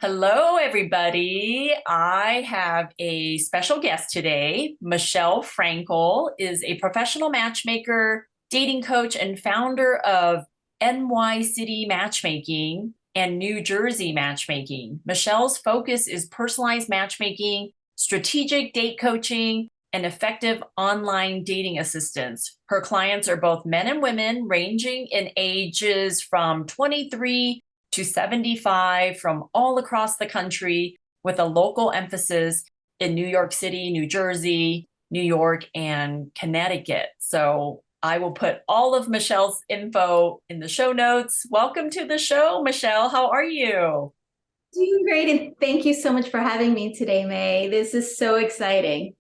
Hello, everybody. I have a special guest today. Michelle Frankel is a professional matchmaker, dating coach, and founder of NY City Matchmaking and New Jersey Matchmaking. Michelle's focus is personalized matchmaking, strategic date coaching, and effective online dating assistance. Her clients are both men and women, ranging in ages from 23 to 75 from all across the country, with a local emphasis in New York City, New Jersey, New York, and Connecticut. So I will put all of Michelle's info in the show notes. Welcome to the show, Michelle. How are you? Doing great, and thank you so much for having me today, May. This is so exciting.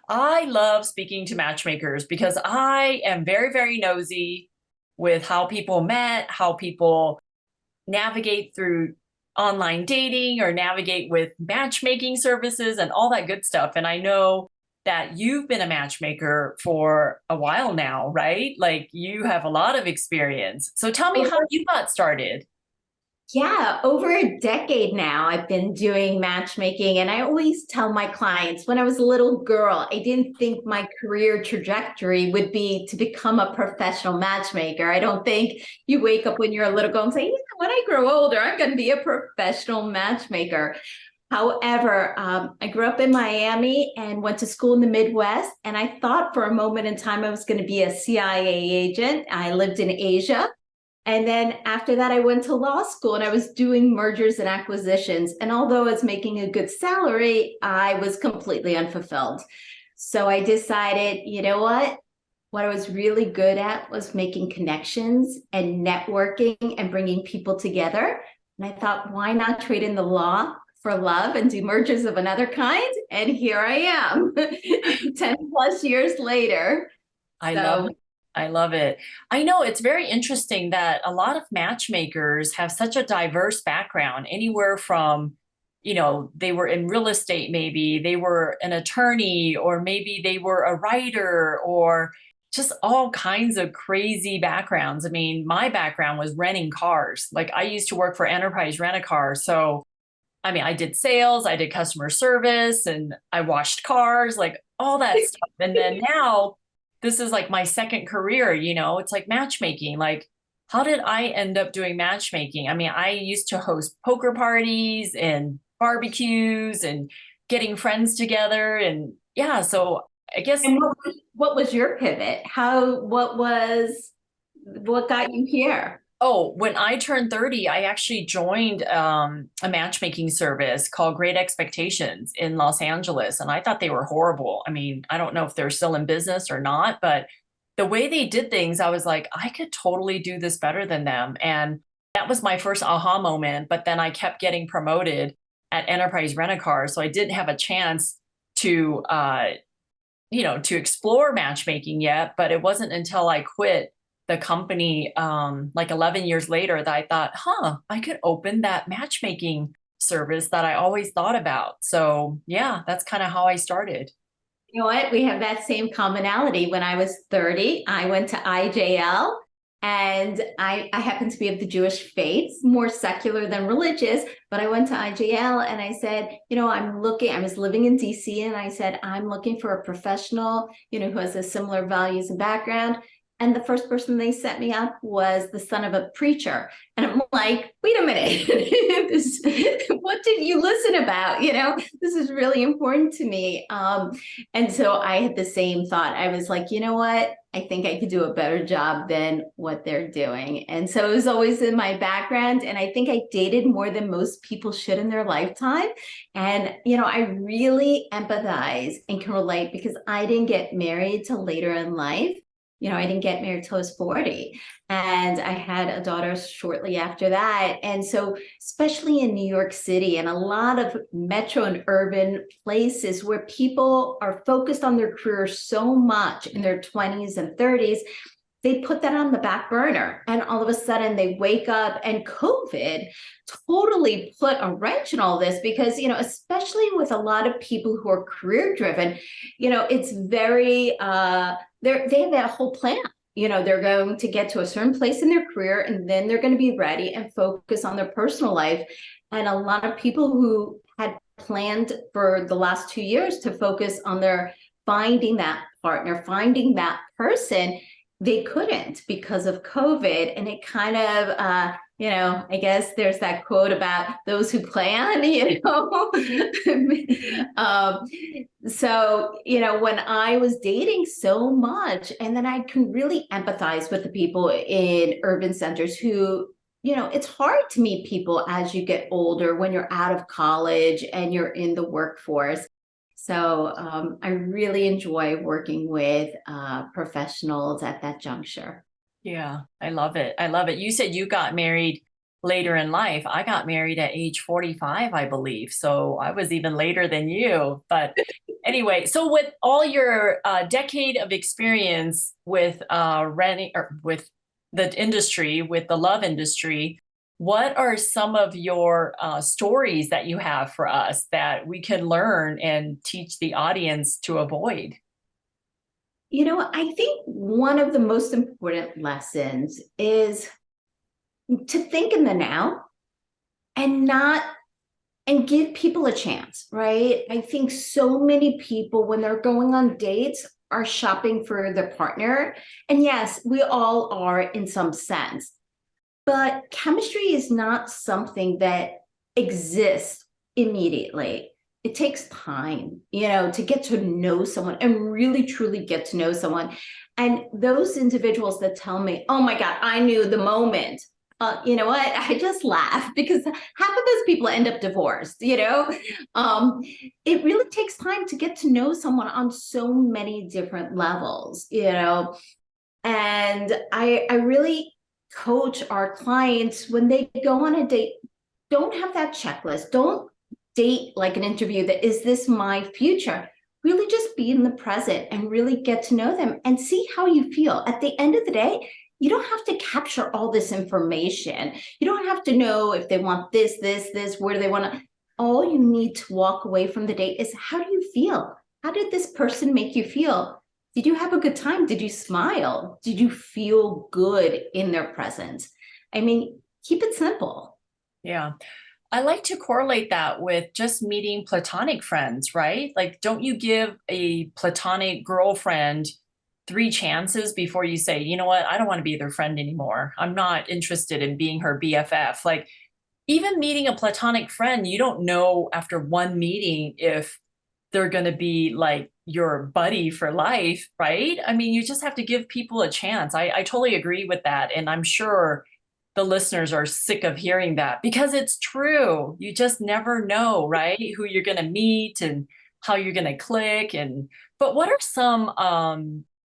I love speaking to matchmakers because I am very, very nosy with how people met, how people navigate through online dating or navigate with matchmaking services and all that good stuff. And I know that you've been a matchmaker for a while now, right? Like you have a lot of experience. So tell me how you got started. Yeah, over a decade now, I've been doing matchmaking. And I always tell my clients when I was a little girl, I didn't think my career trajectory would be to become a professional matchmaker. I don't think you wake up when you're a little girl and say, yeah, when I grow older, I'm going to be a professional matchmaker. However, I grew up in Miami and went to school in the Midwest. And I thought for a moment in time I was going to be a CIA agent. I lived in Asia. And then after that, I went to law school and I was doing mergers and acquisitions. And although I was making a good salary, I was completely unfulfilled. So I decided, you know what? What I was really good at was making connections and networking and bringing people together. And I thought, why not trade in the law for love and do mergers of another kind? And here I am, 10 plus years later. I love So it. I love it. I know it's very interesting that a lot of matchmakers have such a diverse background, anywhere from, they were in real estate, maybe they were an attorney, or maybe they were a writer, or just all kinds of crazy backgrounds. I mean, my background was renting cars. Like I used to work for Enterprise Rent-A-Car. So, I mean, I did sales, I did customer service, and I washed cars, like all that stuff. And then now, this is like my second career, it's like matchmaking. Like, how did I end up doing matchmaking? I mean, I used to host poker parties and barbecues and getting friends together. And yeah, so I guess, And what was your pivot? What got you here? oh, when I turned 30, I actually joined a matchmaking service called Great Expectations in Los Angeles. And I thought they were horrible. I mean, I don't know if they're still in business or not, but the way they did things, I was like, I could totally do this better than them. And that was my first aha moment. But then I kept getting promoted at Enterprise Rent-A-Car. So I didn't have a chance to explore matchmaking yet. But it wasn't until I quit the company like 11 years later that I thought, I could open that matchmaking service that I always thought about. So yeah, that's kind of how I started. You know what? We have that same commonality. When I was 30, I went to IJL, and I happen to be of the Jewish faith, more secular than religious, but I went to IJL and I said, I was living in DC, and I said, I'm looking for a professional, who has a similar values and background. And the first person they set me up was the son of a preacher. And I'm like, wait a minute, what did you listen about? This is really important to me. And so I had the same thought. I was like, you know what? I think I could do a better job than what they're doing. And so it was always in my background. And I think I dated more than most people should in their lifetime. And, I really empathize and can relate because I didn't get married till later in life. I didn't get married till I was 40, and I had a daughter shortly after that. And so, especially in New York City and a lot of metro and urban places where people are focused on their career so much in their 20s and 30s, they put that on the back burner, and all of a sudden they wake up, and COVID totally put a wrench in all this because, especially with a lot of people who are career driven, it's very, they have that whole plan. They're going to get to a certain place in their career, and then they're going to be ready and focus on their personal life. And a lot of people who had planned for the last 2 years to focus on their finding that partner, finding that person, they couldn't because of COVID. And it kind of, I guess there's that quote about those who plan, So, when I was dating so much, and then I can really empathize with the people in urban centers who, it's hard to meet people as you get older when you're out of college and you're in the workforce. So I really enjoy working with professionals at that juncture. Yeah, I love it. I love it. You said you got married later in life. I got married at age 45, I believe. So I was even later than you. But anyway, so with all your decade of experience with renting or with the industry, with the love industry, what are some of your stories that you have for us that we can learn and teach the audience to avoid? I think one of the most important lessons is to think in the now and not and give people a chance, right? I think so many people, when they're going on dates, are shopping for their partner. And yes, we all are in some sense, but chemistry is not something that exists immediately. It takes time, to get to know someone and really truly get to know someone. And those individuals that tell me, oh my God, I knew the moment. You know what? I just laugh because half of those people end up divorced, it really takes time to get to know someone on so many different levels, and I really coach our clients when they go on a date, don't have that checklist. Don't date like an interview that is this my future. Really just be in the present and really get to know them and see how you feel. At the end of the day, you don't have to capture all this information. You don't have to know if they want this, where do they want to. All you need to walk away from the date is, how do you feel? How did this person make you feel? Did you have a good time? Did you smile? Did you feel good in their presence? I mean, keep it simple. Yeah. I like to correlate that with just meeting platonic friends, right? Like, don't you give a platonic girlfriend 3 chances before you say, you know what, I don't want to be their friend anymore. I'm not interested in being her BFF. Like, even meeting a platonic friend, you don't know after one meeting if they're going to be like your buddy for life, right? I mean, you just have to give people a chance. I totally agree with that. And I'm sure the listeners are sick of hearing that because it's true. You just never know, right? Who you're going to meet and how you're going to click. But what are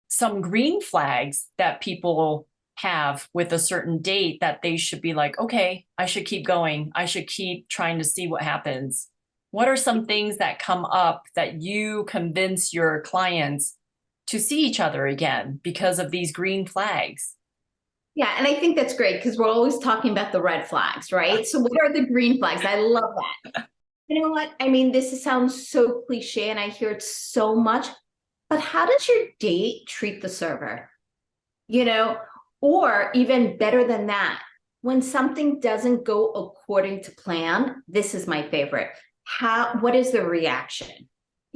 some green flags that people have with a certain date that they should be like, okay, I should keep going. I should keep trying to see what happens. What are some things that come up that you convince your clients to see each other again because of these green flags? Yeah, and I think that's great because we're always talking about the red flags, right? So what are the green flags? I love that. You know what? I mean, this sounds so cliche and I hear it so much, but how does your date treat the server? You know, or even better than that, when something doesn't go according to plan, this is my favorite. What is the reaction?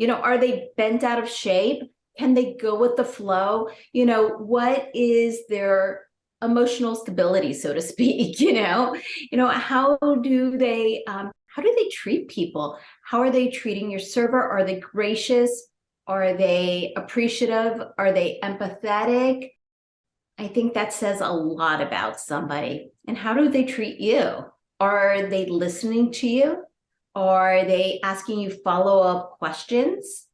Are they bent out of shape? Can they go with the flow? What is their emotional stability, so to speak? How do they treat people? How are they treating your server? Are they gracious? Are they appreciative? Are they empathetic? I think that says a lot about somebody. And how do they treat you? Are they listening to you? Are they asking you follow-up questions?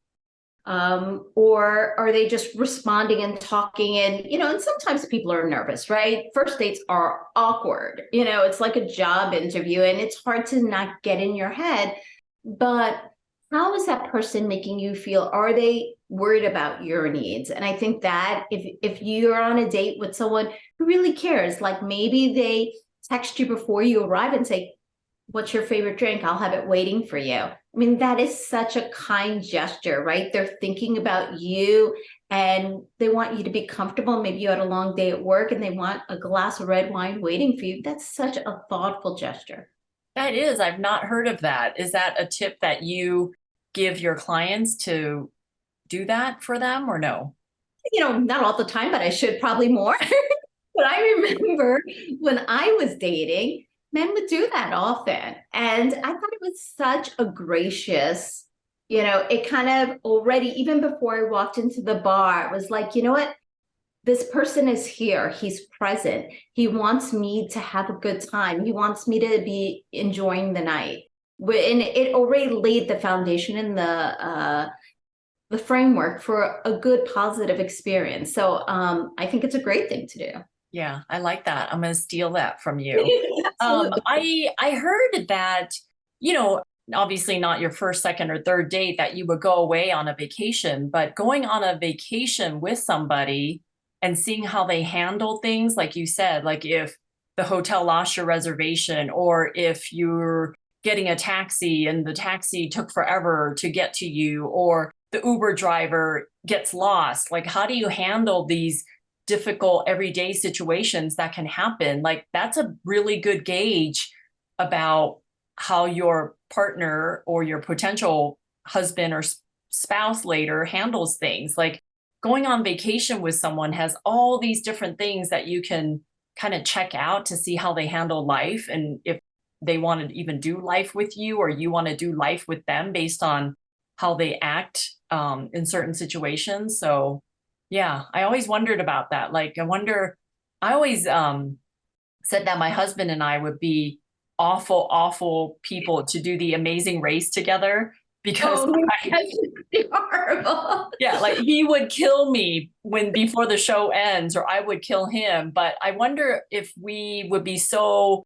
Or are they just responding and talking? And sometimes people are nervous, right? First dates are awkward. It's like a job interview and it's hard to not get in your head. But how is that person making you feel? Are they worried about your needs? And I think that if you're on a date with someone who really cares, like maybe they text you before you arrive and say, what's your favorite drink? I'll have it waiting for you. I mean, that is such a kind gesture, right? They're thinking about you and they want you to be comfortable. Maybe you had a long day at work and they want a glass of red wine waiting for you. That's such a thoughtful gesture. That is, I've not heard of that. Is that a tip that you give your clients to do that for them or no? Not all the time, but I should probably more. But I remember when I was dating, men would do that often. And I thought it was such a gracious, it kind of already, even before I walked into the bar, it was like, you know what? This person is here. He's present. He wants me to have a good time. He wants me to be enjoying the night. And it already laid the foundation in the framework for a good positive experience. So I think it's a great thing to do. Yeah, I like that. I'm going to steal that from you. Absolutely. I heard that, you know, obviously not your first, second, or third date that you would go away on a vacation, but going on a vacation with somebody and seeing how they handle things, like you said, like if the hotel lost your reservation or if you're getting a taxi and the taxi took forever to get to you, or the Uber driver gets lost, like how do you handle these difficult everyday situations that can happen? Like that's a really good gauge about how your partner or your potential husband or spouse later handles things. Like going on vacation with someone has all these different things that you can kind of check out to see how they handle life and if they want to even do life with you or you want to do life with them based on how they act in certain situations. So yeah, I always wondered about that. Like, I always said that my husband and I would be awful, awful people to do the Amazing Race together because Oh, that's horrible. yeah, like he would kill me when before the show ends, or I would kill him. But I wonder if we would be so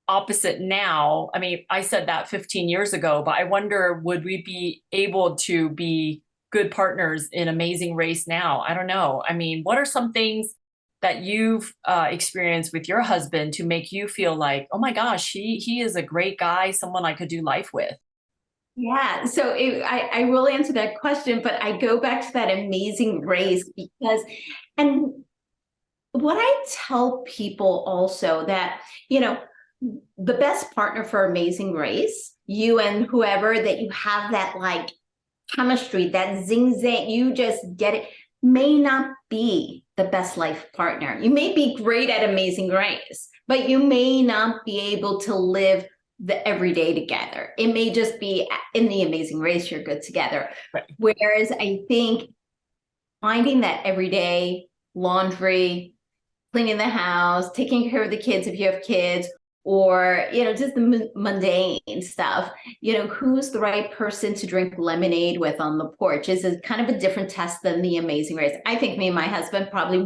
opposite now. I mean, I said that 15 years ago, but I wonder would we be able to be good partners in Amazing Race now? I don't know. I mean, what are some things that you've experienced with your husband to make you feel like, oh my gosh, he is a great guy, someone I could do life with? Yeah, so I will answer that question, but I go back to that Amazing Race because, and what I tell people also that, the best partner for Amazing Race, you and whoever that you have that like chemistry, that zing zang, you just get it, may not be the best life partner. You may be great at Amazing Race, but you may not be able to live the everyday together. It may just be in the Amazing Race, you're good together. Right. Whereas I think finding that everyday laundry, cleaning the house, taking care of the kids if you have kids, or just the mundane stuff, who's the right person to drink lemonade with on the porch is a kind of a different test than the Amazing Race. I think me and my husband probably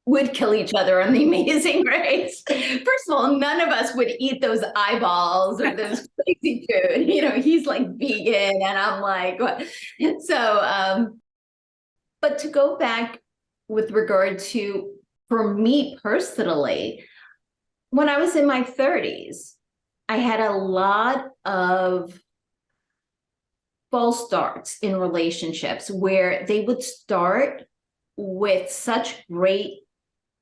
would kill each other on the Amazing Race. First of all, none of us would eat those eyeballs or those crazy food. He's like vegan and I'm like, what? So but to go back with regard to, for me personally, when I was in my 30s, I had a lot of false starts in relationships where they would start with such great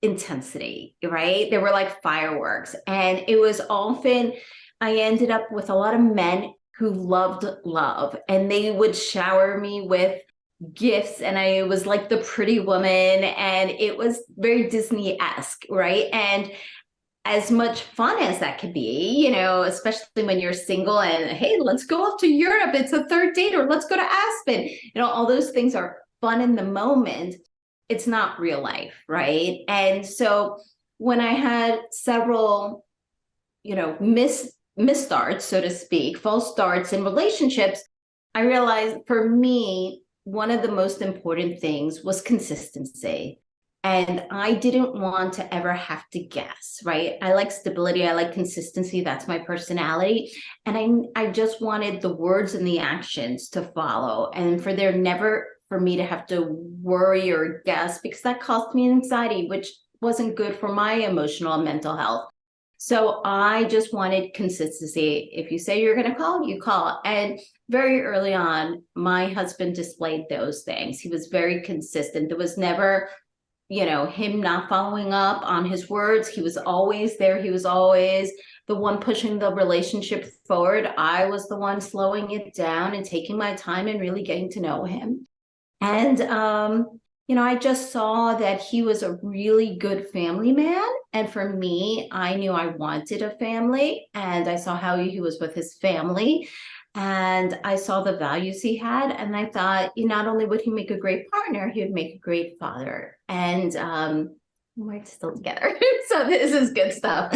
intensity, right? They were like fireworks. And it was often, I ended up with a lot of men who loved love and they would shower me with gifts and I was like the pretty woman and it was very Disney-esque, right? And as much fun as that could be, especially when you're single and hey, let's go off to Europe. It's a third date, or let's go to Aspen. All those things are fun in the moment. It's not real life, right? And so when I had several, misstarts, so to speak, false starts in relationships, I realized for me, one of the most important things was consistency. And I didn't want to ever have to guess, right? I like stability. I like consistency. That's my personality. And I just wanted the words and the actions to follow and for there never for me to have to worry or guess because that caused me anxiety, which wasn't good for my emotional and mental health. So I just wanted consistency. If you say you're going to call, you call. And very early on, my husband displayed those things. He was very consistent. There was never him not following up on his words. He was always there. He was always the one pushing the relationship forward. I was the one slowing it down and taking my time and really getting to know him. And, I just saw that he was a really good family man. And for me, I knew I wanted a family, and I saw how he was with his family. And I saw the values he had. And I thought, not only would he make a great partner, he would make a great father. And we're still together. So this is good stuff.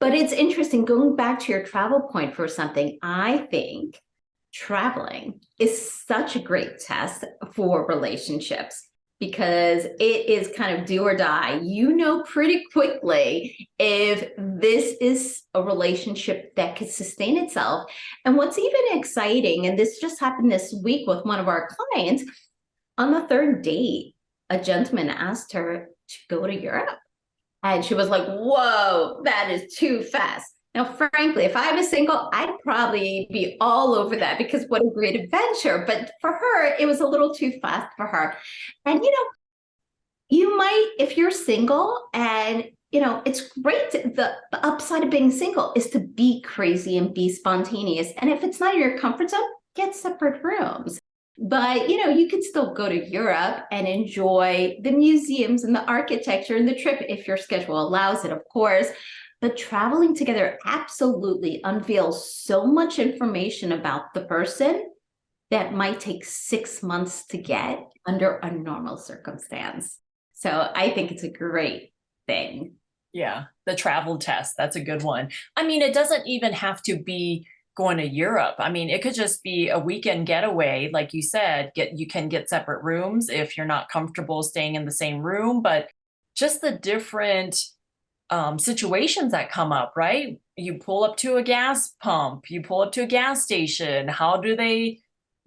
But it's interesting, going back to your travel point for something, I think traveling is such a great test for relationships, because it is kind of do or die. Pretty quickly if this is a relationship that could sustain itself. And what's even exciting, and this just happened this week with one of our clients, on the third date, a gentleman asked her to go to Europe. And she was like, whoa, that is too fast. Now, frankly, if I was single, I'd probably be all over that, because what a great adventure. But for her, it was a little too fast for her. And, you might, if you're single, and, it's great. The upside of being single is to be crazy and be spontaneous. And if it's not in your comfort zone, get separate rooms. But, you could still go to Europe and enjoy the museums and the architecture and the trip if your schedule allows it, of course. But traveling together absolutely unveils so much information about the person that might take 6 months to get under a normal circumstance. So I think it's a great thing. Yeah, the travel test, that's a good one. I mean, it doesn't even have to be going to Europe. I mean, it could just be a weekend getaway. Like you said, you can get separate rooms if you're not comfortable staying in the same room, but just the different situations that come up, right? You pull up to a gas pump, you pull up to a gas station. How do they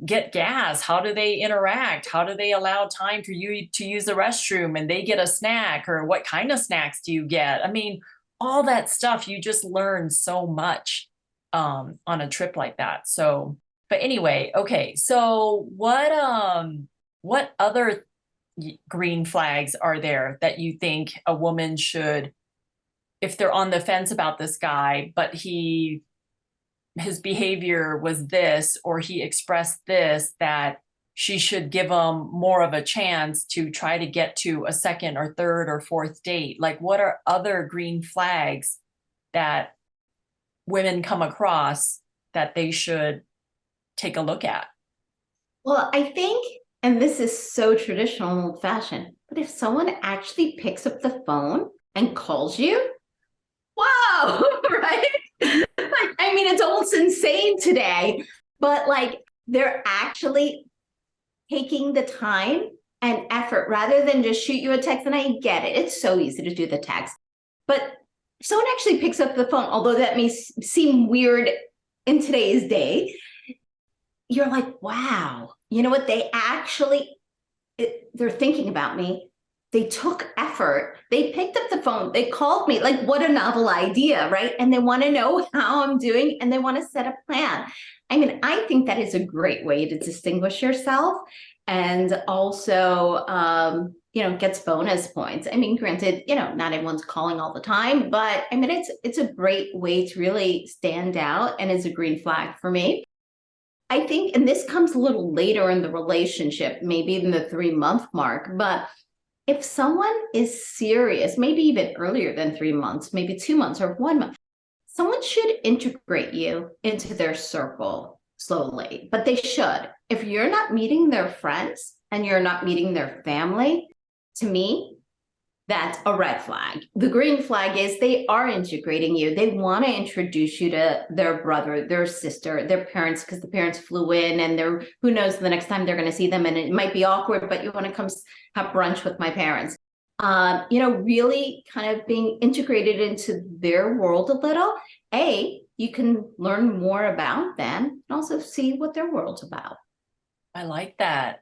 get gas? How do they interact? How do they allow time for you to use the restroom and they get a snack? Or what kind of snacks do you get? I mean, all that stuff, you just learn so much on a trip like that. So, but anyway, okay. So what other green flags are there that you think a woman should, if they're on the fence about this guy, but his behavior was this, or he expressed this, that she should give him more of a chance to try to get to a second or third or fourth date? Like, what are other green flags that women come across that they should take a look at? Well, I think, and this is so traditional and old fashioned, but if someone actually picks up the phone and calls you, wow, right? It's almost insane today, but they're actually taking the time and effort rather than just shoot you a text. And I get it. It's so easy to do the text, but if someone actually picks up the phone, although that may seem weird in today's day, you're like, wow, you know what? They're thinking about me. They took effort. They picked up the phone. They called me. Like, what a novel idea, right? And they want to know how I'm doing, and they want to set a plan. I think that is a great way to distinguish yourself, and also, gets bonus points. Granted, not everyone's calling all the time, but it's a great way to really stand out, and is a green flag for me. I think, and this comes a little later in the relationship, maybe even the 3-month mark, but if someone is serious, maybe even earlier than 3 months, maybe 2 months or 1 month, someone should integrate you into their circle slowly, but they should. If you're not meeting their friends and you're not meeting their family, to me, that's a red flag. The green flag is they are integrating you. They want to introduce you to their brother, their sister, their parents, because the parents flew in, and who knows the next time they're going to see them, and it might be awkward, but you want to come have brunch with my parents. Really kind of being integrated into their world a little. You can learn more about them and also see what their world's about. I like that.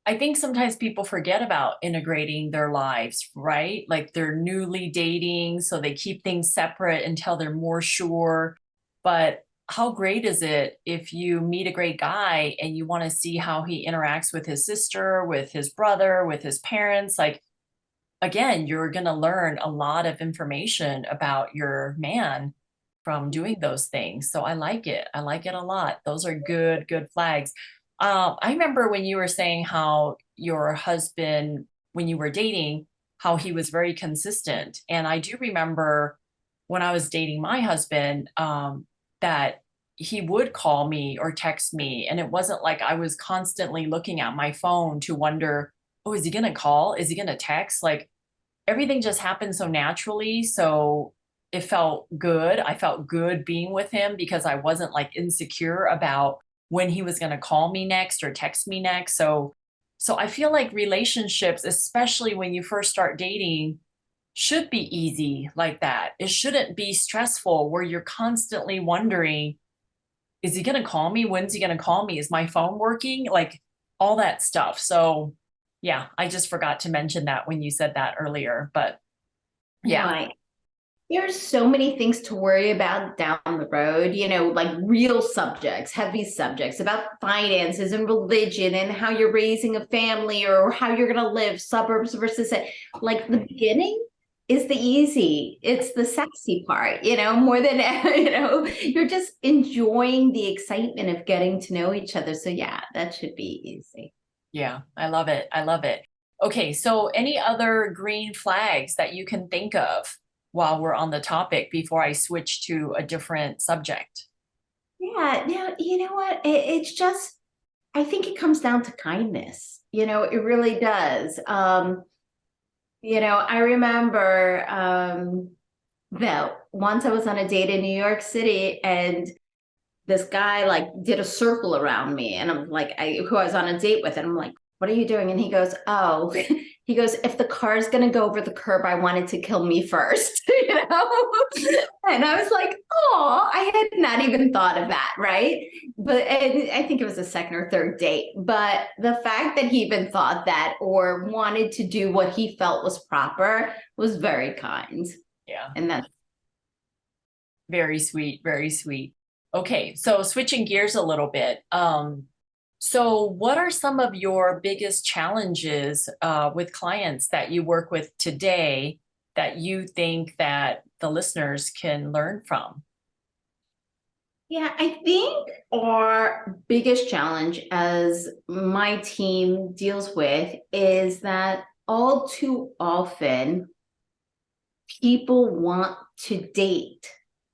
I think sometimes people forget about integrating their lives, right? Like, they're newly dating, so they keep things separate until they're more sure. But how great is it if you meet a great guy and you want to see how he interacts with his sister, with his brother, with his parents? Like, again, you're going to learn a lot of information about your man from doing those things. So I like it. I like it a lot. Those are good, good flags. I remember when you were saying how your husband, when you were dating, how he was very consistent. And I do remember when I was dating my husband, that he would call me or text me. And it wasn't like I was constantly looking at my phone to wonder, oh, is he going to call? Is he going to text? Like everything just happened so naturally. So it felt good. I felt good being with him because I wasn't like insecure about when he was going to call me next or text me next. So I feel like relationships, especially when you first start dating, should be easy like that. It shouldn't be stressful where you're constantly wondering, is he going to call me? When's he going to call me? Is my phone working? Like all that stuff. So yeah, I just forgot to mention that when you said that earlier, but yeah. Right. There's so many things to worry about down the road, like real subjects, heavy subjects about finances and religion and how you're raising a family or how you're going to live, suburbs versus like the beginning is the easy. It's the sexy part, more than, you're just enjoying the excitement of getting to know each other. So yeah, that should be easy. Yeah, I love it. I love it. Okay, so any other green flags that you can think of while we're on the topic before I switch to a different subject? Yeah, now, you know what? It's just, I think it comes down to kindness. It really does. I remember that once I was on a date in New York City and this guy like did a circle around me and I'm like, who I was on a date with, and I'm like, what are you doing? And he goes, oh, he goes, if the car's going to go over the curb, I wanted to kill me first, And I was like, oh, I had not even thought of that. Right. But and I think it was a second or third date. But the fact that he even thought that or wanted to do what he felt was proper was very kind. Yeah, And that's very sweet, very sweet. Okay, so switching gears a little bit. So what are some of your biggest challenges with clients that you work with today that you think that the listeners can learn from? Yeah, I think our biggest challenge as my team deals with is that all too often people want to date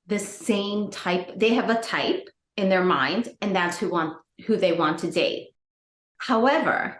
the same type. They have a type in their mind, and that's who they want to date. However,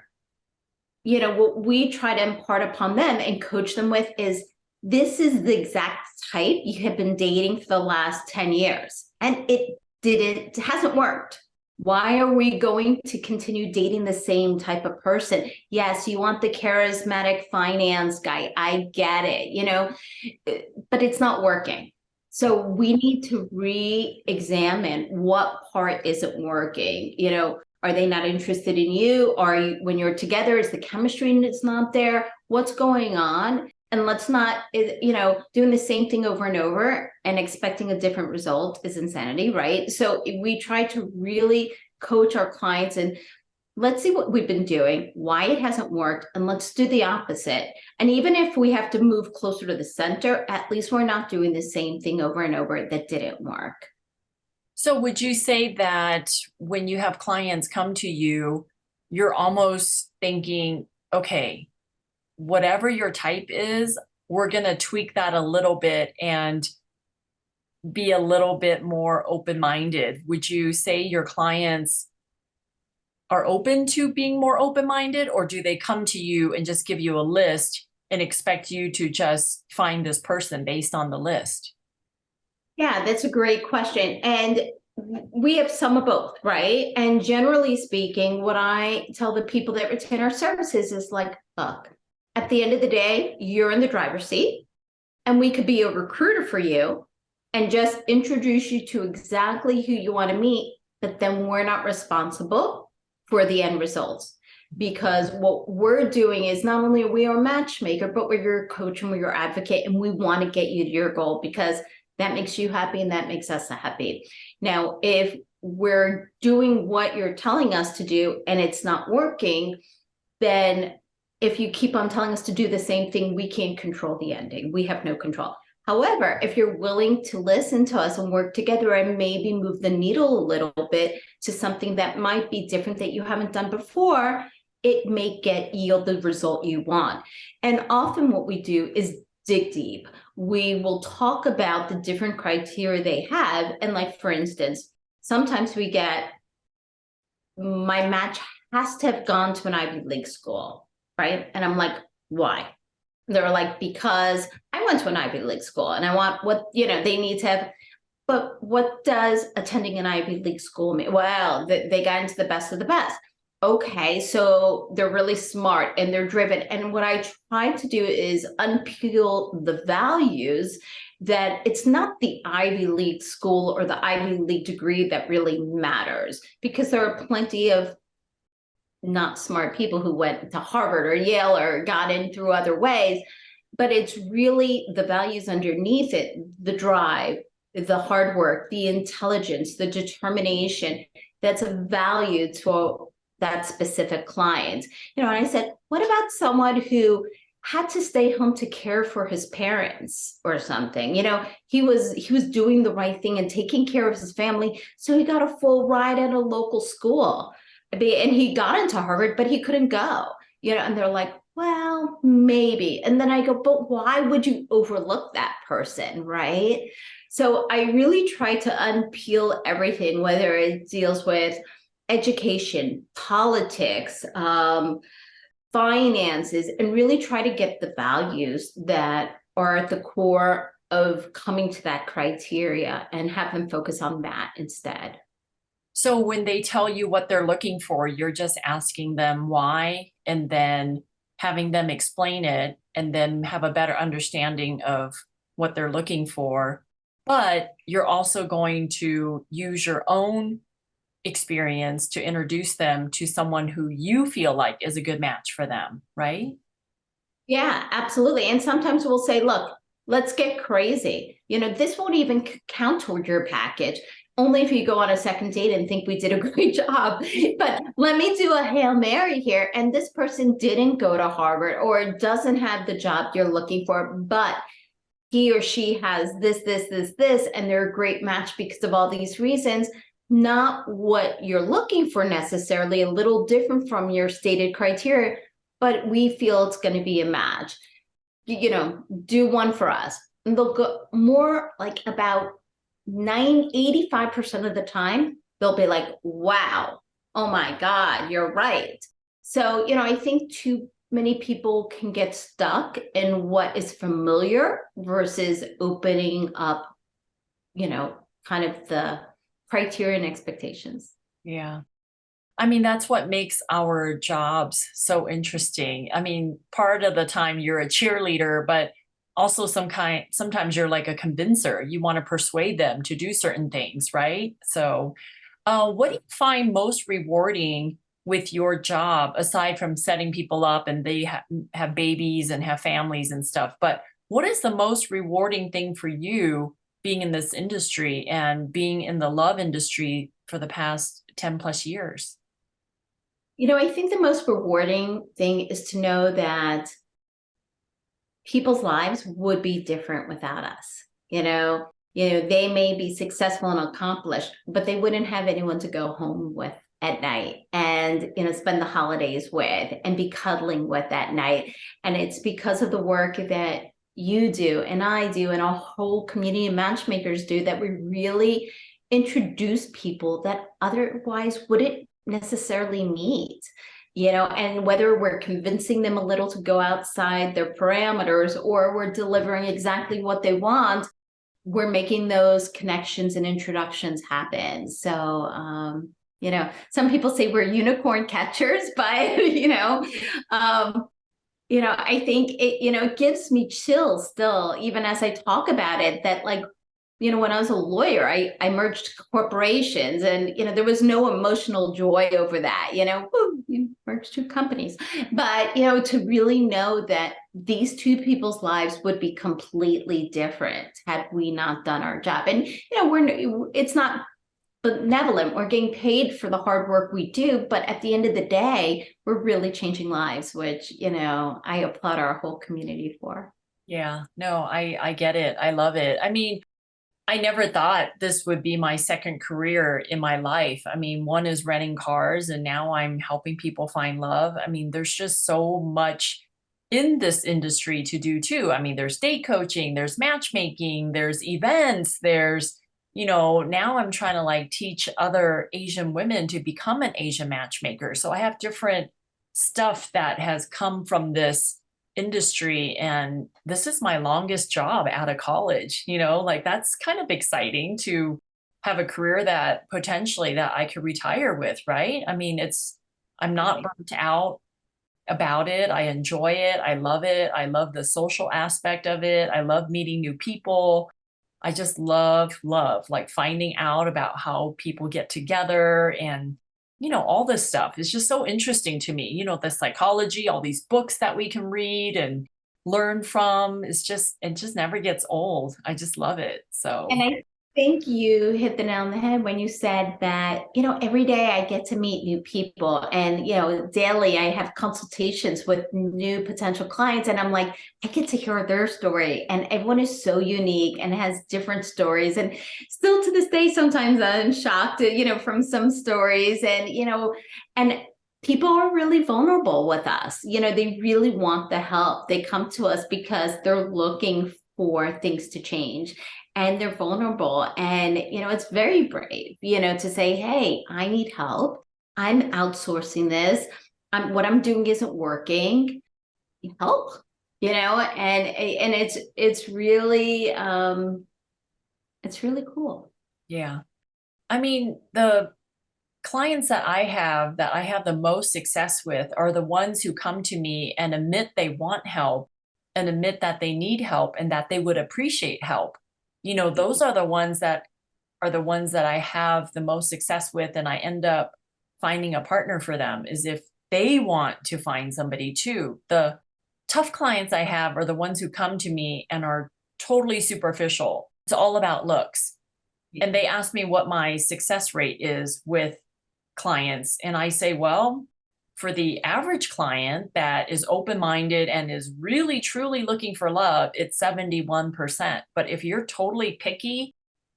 what we try to impart upon them and coach them with is this is the exact type you have been dating for the last 10 years. And it hasn't worked. Why are we going to continue dating the same type of person? Yes, you want the charismatic finance guy. I get it, but it's not working. So we need to re-examine what part isn't working. Are they not interested in you? Are you, when you're together, is the chemistry that's not there? What's going on? And let's not, doing the same thing over and over and expecting a different result is insanity, right? So we try to really coach our clients and let's see what we've been doing, why it hasn't worked, and let's do the opposite. And even if we have to move closer to the center, at least we're not doing the same thing over and over that didn't work. So would you say that when you have clients come to you, you're almost thinking, okay, whatever your type is, we're going to tweak that a little bit and be a little bit more open-minded? Would you say your clients are open to being more open-minded, or do they come to you and just give you a list and expect you to just find this person based on the list? Yeah, that's a great question. And we have some of both, right? And generally speaking, what I tell the people that retain our services is like, look, at the end of the day, you're in the driver's seat and we could be a recruiter for you and just introduce you to exactly who you want to meet. But then we're not responsible for the end results, because what we're doing is not only are we a matchmaker, but we're your coach and we're your advocate, and we want to get you to your goal because that makes you happy and that makes us happy. Now, if we're doing what you're telling us to do and it's not working, then if you keep on telling us to do the same thing, we can't control the ending. We have no control. However, if you're willing to listen to us and work together and maybe move the needle a little bit to something that might be different that you haven't done before, it may yield the result you want. And often what we do is dig deep. We will talk about the different criteria they have. And like, for instance, sometimes we get, my match has to have gone to an Ivy League school, right? And I'm like, why? They're like, because I went to an Ivy League school and I want what, they need to have. But what does attending an Ivy League school mean? Well, they got into the best of the best. Okay, so they're really smart and they're driven. And what I try to do is unpeel the values that it's not the Ivy League school or the Ivy League degree that really matters, because there are plenty of not smart people who went to Harvard or Yale or got in through other ways, but it's really the values underneath it, the drive, the hard work, the intelligence, the determination that's a value to that specific client. And I said, what about someone who had to stay home to care for his parents or something? He was doing the right thing and taking care of his family, so he got a full ride at a local school. And he got into Harvard, but he couldn't go, and they're like, well, maybe. And then I go, but why would you overlook that person, right? So I really try to unpeel everything, whether it deals with education, politics, finances, and really try to get the values that are at the core of coming to that criteria and have them focus on that instead. So when they tell you what they're looking for, you're just asking them why, and then having them explain it, and then have a better understanding of what they're looking for. But you're also going to use your own experience to introduce them to someone who you feel like is a good match for them, right? Yeah, absolutely. And sometimes we'll say, look, let's get crazy. This won't even count toward your package, only if you go on a second date and think we did a great job. But let me do a Hail Mary here. And this person didn't go to Harvard or doesn't have the job you're looking for, but he or she has this, and they're a great match because of all these reasons. Not what you're looking for necessarily, a little different from your stated criteria, but we feel it's going to be a match. Do one for us. And they'll go more like about 85% of the time, they'll be like, wow, oh my God, you're right. So, I think too many people can get stuck in what is familiar versus opening up, kind of the criteria and expectations. Yeah. I mean, that's what makes our jobs so interesting. I mean, part of the time you're a cheerleader, but also sometimes you're like a convincer. You want to persuade them to do certain things, right? So what do you find most rewarding with your job, aside from setting people up and they have babies and have families and stuff? But what is the most rewarding thing for you being in this industry and being in the love industry for the past 10 plus years? I think the most rewarding thing is to know that people's lives would be different without us. They may be successful and accomplished, but they wouldn't have anyone to go home with at night and, spend the holidays with and be cuddling with that night. And it's because of the work that you do and I do and our whole community of matchmakers do that we really introduce people that otherwise wouldn't necessarily meet. And whether we're convincing them a little to go outside their parameters or we're delivering exactly what they want, we're making those connections and introductions happen. So, some people say we're unicorn catchers, but, I think it gives me chills still, even as I talk about it, that like, when I was a lawyer, I merged corporations and, there was no emotional joy over that, you merged two companies. But, to really know that these two people's lives would be completely different had we not done our job. And, it's not benevolent. We're getting paid for the hard work we do, but at the end of the day, we're really changing lives, which, I applaud our whole community for. Yeah, no, I get it. I love it. I mean, I never thought this would be my second career in my life. I mean, one is renting cars, and now I'm helping people find love. I mean, there's just so much in this industry to do too. I mean, there's date coaching, there's matchmaking, there's events, now I'm trying to like teach other Asian women to become an Asian matchmaker. So I have different stuff that has come from this industry, and this is my longest job out of college. Like that's kind of exciting to have a career that potentially that I could retire with, right? I mean, I'm not burnt out about it. I enjoy it. I love it. I love the social aspect of it. I love meeting new people. I just love like finding out about how people get together, and all this stuff is just so interesting to me. The psychology, all these books that we can read and learn from. It just never gets old. I just love it. So, And I think you hit the nail on the head when you said that, every day I get to meet new people, and, daily I have consultations with new potential clients, and I'm like, I get to hear their story, and everyone is so unique and has different stories. And still to this day, sometimes I'm shocked, from some stories, and people are really vulnerable with us. They really want the help. They come to us because they're looking for things to change, and they're vulnerable. And, it's very brave, to say, hey, I need help. I'm outsourcing this. What I'm doing isn't working. Help, and it's really cool. yeah. I mean, the clients that I have the most success with are the ones who come to me and admit they want help and admit that they need help and that they would appreciate help. Those are the ones that I have the most success with, and I end up finding a partner for them is if they want to find somebody too. The tough clients I have are the ones who come to me and are totally superficial. It's all about looks. And they ask me what my success rate is with clients. And I say, well, for the average client that is open-minded and is really truly looking for love, it's 71%. But if you're totally picky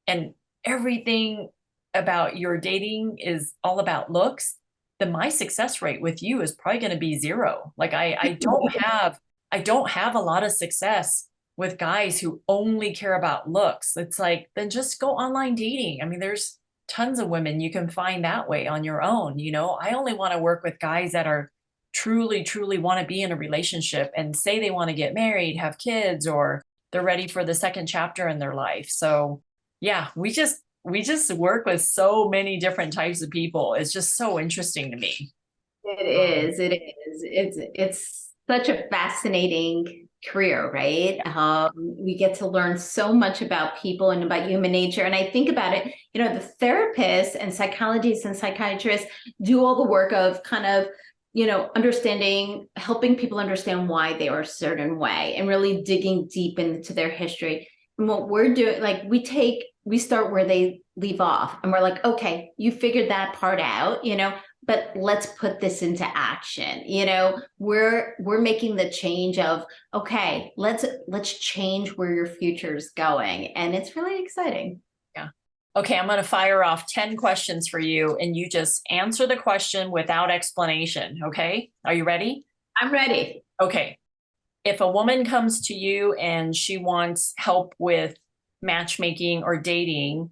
and everything about your dating is all about looks, then my success rate with you is probably going to be zero. Like I don't have a lot of success with guys who only care about looks. It's like, then just go online dating. I mean, there's tons of women you can find that way on your own. I only want to work with guys that are truly, truly want to be in a relationship and say they want to get married, have kids, or they're ready for the second chapter in their life. So yeah, we just work with so many different types of people. It's just so interesting to me. It is. It is. It's such a fascinating career, right? We get to learn so much about people and about human nature. And I think about it, the therapists and psychologists and psychiatrists do all the work of kind of, understanding, helping people understand why they are a certain way and really digging deep into their history. And what we're doing, like we start where they leave off, and we're like, okay, you figured that part out, but let's put this into action. We're making the change of, okay, let's change where your future is going. And it's really exciting. Yeah. Okay, I'm going to fire off 10 questions for you, and you just answer the question without explanation. Okay. Are you ready? I'm ready. Okay. If a woman comes to you and she wants help with matchmaking or dating,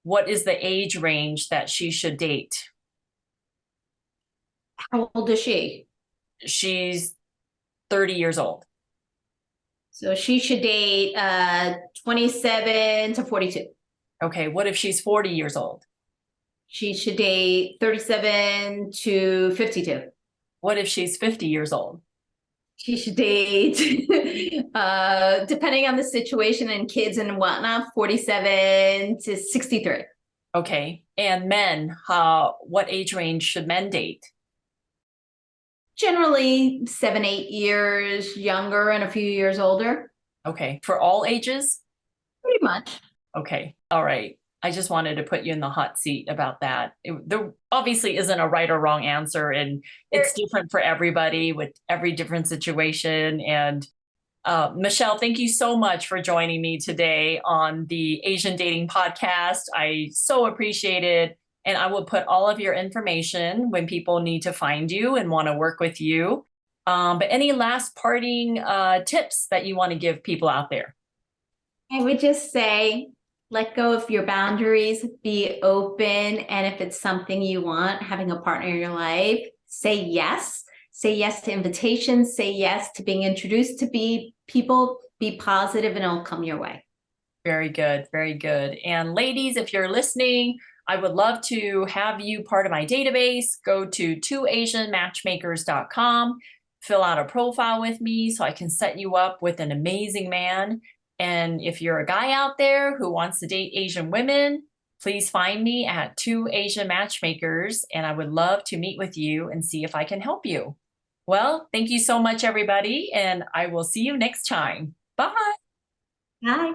what is the age range that she should date? How old is she? She's 30 years old. So she should date 27 to 42. Okay, what if she's 40 years old? She should date 37 to 52. What if she's 50 years old? She should date, depending on the situation and kids and whatnot, 47 to 63. Okay, and men, what age range should men date? Generally 7, 8 years younger and a few years older. Okay, for all ages? Pretty much. Okay, all right. I just wanted to put you in the hot seat about that. There obviously isn't a right or wrong answer, and it's different for everybody with every different situation. And Michelle, thank you so much for joining me today on the Asian Dating Podcast. I so appreciate it. And I will put all of your information when people need to find you and want to work with you. But any last parting tips that you want to give people out there? I would just say, let go of your boundaries, be open. And if it's something you want, having a partner in your life, say yes. Say yes to invitations, say yes to being introduced to people, be positive, and it'll come your way. Very good, very good. And ladies, if you're listening, I would love to have you part of my database. Go to twoasianmatchmakers.com, fill out a profile with me so I can set you up with an amazing man. And if you're a guy out there who wants to date Asian women, please find me at Two Asian Matchmakers, and I would love to meet with you and see if I can help you. Well, thank you so much, everybody, and I will see you next time. Bye. Bye.